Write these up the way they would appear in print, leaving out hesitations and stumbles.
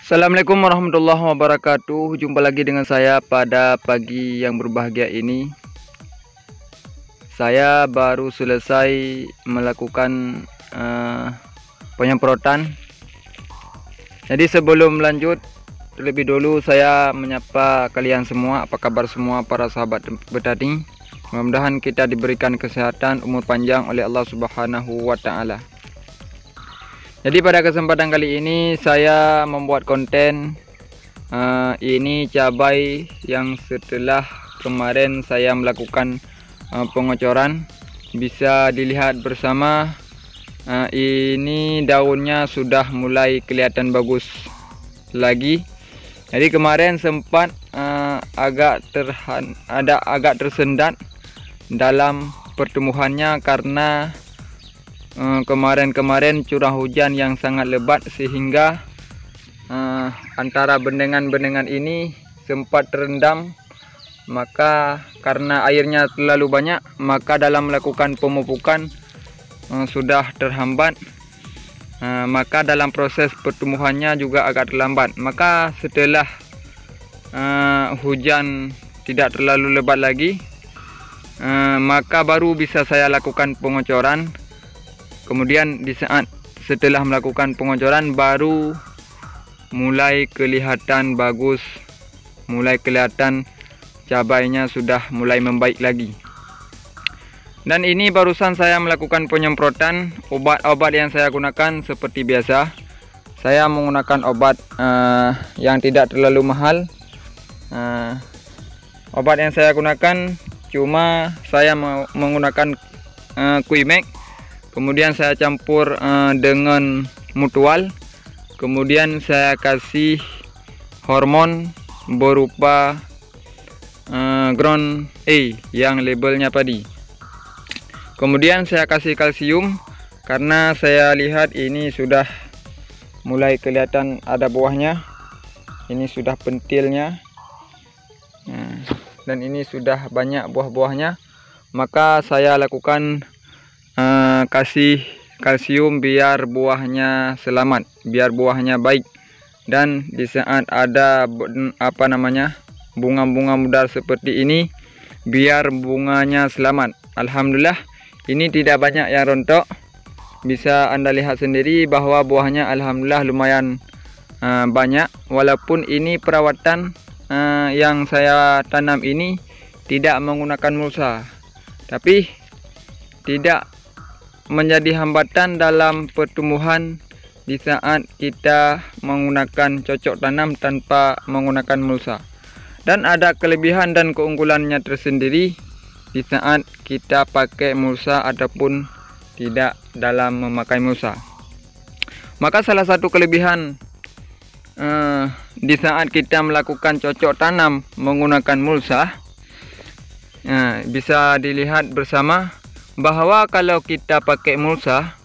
Assalamualaikum warahmatullahi wabarakatuh. Jumpa lagi dengan saya pada pagi yang berbahagia ini. Saya baru selesai melakukan penyemprotan. Jadi sebelum lanjut, terlebih dulu saya menyapa kalian semua. Apa kabar semua para sahabat petani? Mudah-mudahan kita diberikan kesehatan, umur panjang oleh Allah Subhanahu wa Ta'ala. Jadi pada kesempatan kali ini saya membuat konten ini cabai yang setelah kemarin saya melakukan pengocoran. Bisa dilihat bersama, ini daunnya sudah mulai kelihatan bagus lagi. Jadi kemarin sempat agak tersendat dalam pertumbuhannya karena kemarin curah hujan yang sangat lebat sehingga antara bendengan-bendengan ini sempat terendam. Maka karena airnya terlalu banyak, maka dalam melakukan pemupukan sudah terhambat. Maka dalam proses pertumbuhannya juga agak terlambat. Maka setelah hujan tidak terlalu lebat lagi, maka baru bisa saya lakukan pengocoran. Kemudian di saat setelah melakukan pengocoran baru mulai kelihatan bagus, mulai kelihatan cabainya sudah mulai membaik lagi. Dan ini barusan saya melakukan penyemprotan. Obat-obat yang saya gunakan seperti biasa. Saya menggunakan obat yang tidak terlalu mahal. Obat yang saya gunakan cuma saya menggunakan Quimax. Kemudian saya campur dengan mutual. Kemudian saya kasih hormon berupa Ground A yang labelnya padi. Kemudian saya kasih kalsium karena saya lihat ini sudah mulai kelihatan ada buahnya. Ini sudah pentilnya. Dan ini sudah banyak buah-buahnya. Maka saya lakukan kasih kalsium biar buahnya selamat, biar buahnya baik. Dan di saat ada bunga-bunga muda seperti ini, biar bunganya selamat. Alhamdulillah ini tidak banyak yang rontok. Bisa Anda lihat sendiri bahwa buahnya alhamdulillah lumayan banyak. Walaupun ini perawatan yang saya tanam ini tidak menggunakan mulsa, tapi tidak menjadi hambatan dalam pertumbuhan di saat kita menggunakan cocok tanam tanpa menggunakan mulsa. Dan ada kelebihan dan keunggulannya tersendiri di saat kita pakai mulsa ataupun tidak dalam memakai mulsa. Maka salah satu kelebihan di saat kita melakukan cocok tanam menggunakan mulsa, bisa dilihat bersama bahwa kalau kita pakai mulsa,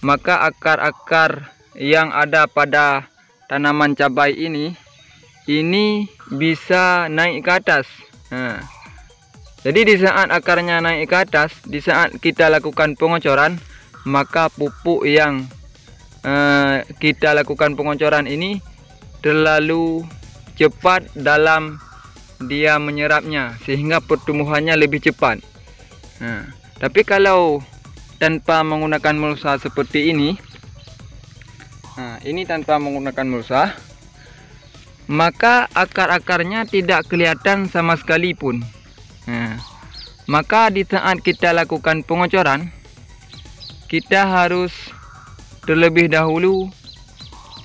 maka akar-akar yang ada pada tanaman cabai ini bisa naik ke atas. Jadi di saat akarnya naik ke atas, di saat kita lakukan pengocoran, maka pupuk yang kita lakukan pengocoran ini terlalu cepat dalam dia menyerapnya sehingga pertumbuhannya lebih cepat. Tapi kalau tanpa menggunakan mulsa seperti ini, ini tanpa menggunakan mulsa, maka akar-akarnya tidak kelihatan sama sekali pun. Maka di saat kita lakukan pengocoran, kita harus terlebih dahulu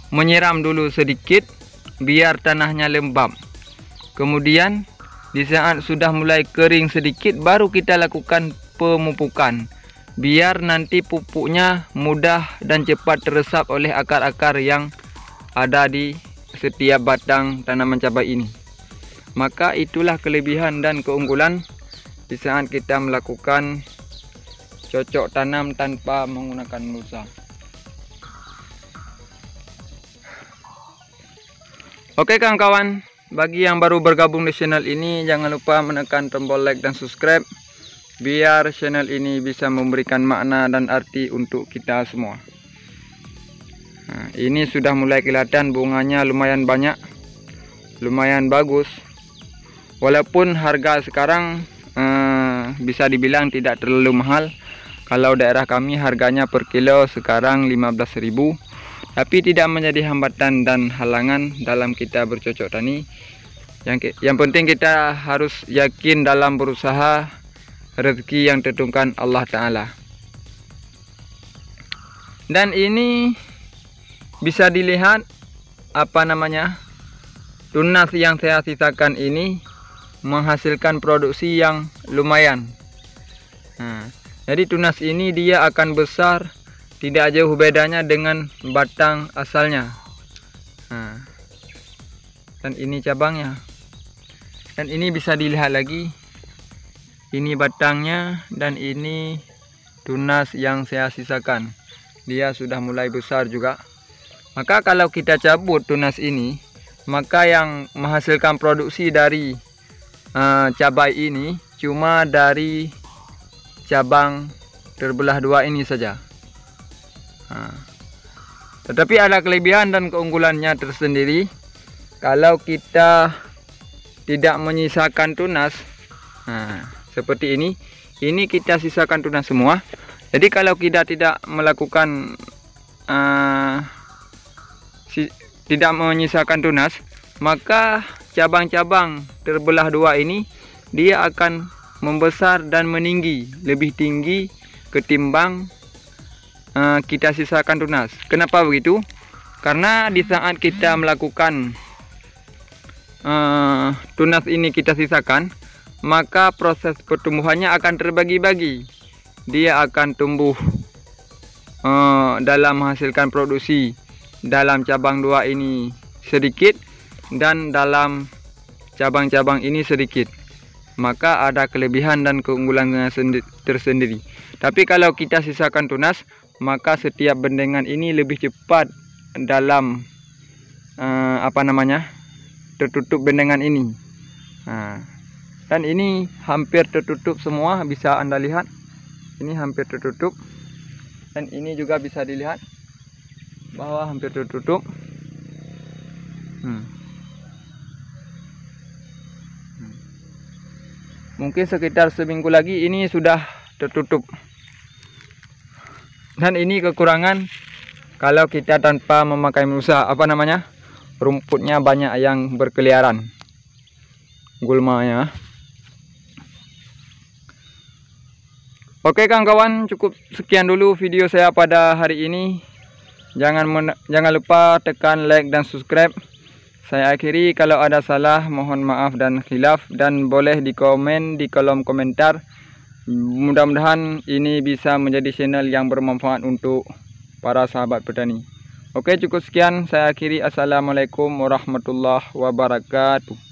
menyiram dulu sedikit biar tanahnya lembab. Kemudian di saat sudah mulai kering sedikit, baru kita lakukan pemupukan biar nanti pupuknya mudah dan cepat teresap oleh akar-akar yang ada di setiap batang tanaman cabai ini. Maka itulah kelebihan dan keunggulan di saat kita melakukan cocok tanam tanpa menggunakan mulsa. Oke kawan-kawan, bagi yang baru bergabung di channel ini, jangan lupa menekan tombol like dan subscribe biar channel ini bisa memberikan makna dan arti untuk kita semua. ini sudah mulai kelihatan bunganya lumayan banyak, lumayan bagus. Walaupun harga sekarang bisa dibilang tidak terlalu mahal. Kalau daerah kami harganya per kilo sekarang 15.000, tapi tidak menjadi hambatan dan halangan dalam kita bercocok tani. Yang penting kita harus yakin dalam berusaha, rezeki yang ditentukan Allah Ta'ala. Dan ini bisa dilihat tunas yang saya sisakan ini menghasilkan produksi yang lumayan. Jadi tunas ini dia akan besar, tidak jauh bedanya dengan batang asalnya. Dan ini cabangnya. Dan ini bisa dilihat lagi, ini batangnya dan ini tunas yang saya sisakan. Dia sudah mulai besar juga. Maka kalau kita cabut tunas ini, maka yang menghasilkan produksi dari cabai ini cuma dari cabang terbelah dua ini saja. Tetapi ada kelebihan dan keunggulannya tersendiri. Kalau kita tidak menyisakan tunas, seperti ini kita sisakan tunas semua. Jadi kalau kita tidak melakukan tidak menyisakan tunas, maka cabang-cabang terbelah dua ini dia akan membesar dan meninggi, lebih tinggi ketimbang kita sisakan tunas. Kenapa begitu? Karena di saat kita melakukan tunas ini kita sisakan, maka proses pertumbuhannya akan terbagi-bagi. Dia akan tumbuh dalam menghasilkan produksi dalam cabang dua ini sedikit, dan dalam cabang-cabang ini sedikit. Maka ada kelebihan dan keunggulannya tersendiri. Tapi kalau kita sisakan tunas, maka setiap bendengan ini lebih cepat dalam tertutup bendengan ini. Dan ini hampir tertutup semua, bisa Anda lihat. Ini hampir tertutup. Dan ini juga bisa dilihat bahwa hampir tertutup. Mungkin sekitar seminggu lagi ini sudah tertutup. Dan ini kekurangan kalau kita tanpa memakai mulsa, rumputnya banyak yang berkeliaran, gulmanya. Oke kawan-kawan, cukup sekian dulu video saya pada hari ini. Jangan lupa tekan like dan subscribe. Saya akhiri, kalau ada salah mohon maaf dan khilaf, dan boleh dikomen di kolom komentar. Mudah-mudahan ini bisa menjadi channel yang bermanfaat untuk para sahabat petani. Oke, cukup sekian, saya akhiri. Assalamualaikum warahmatullahi wabarakatuh.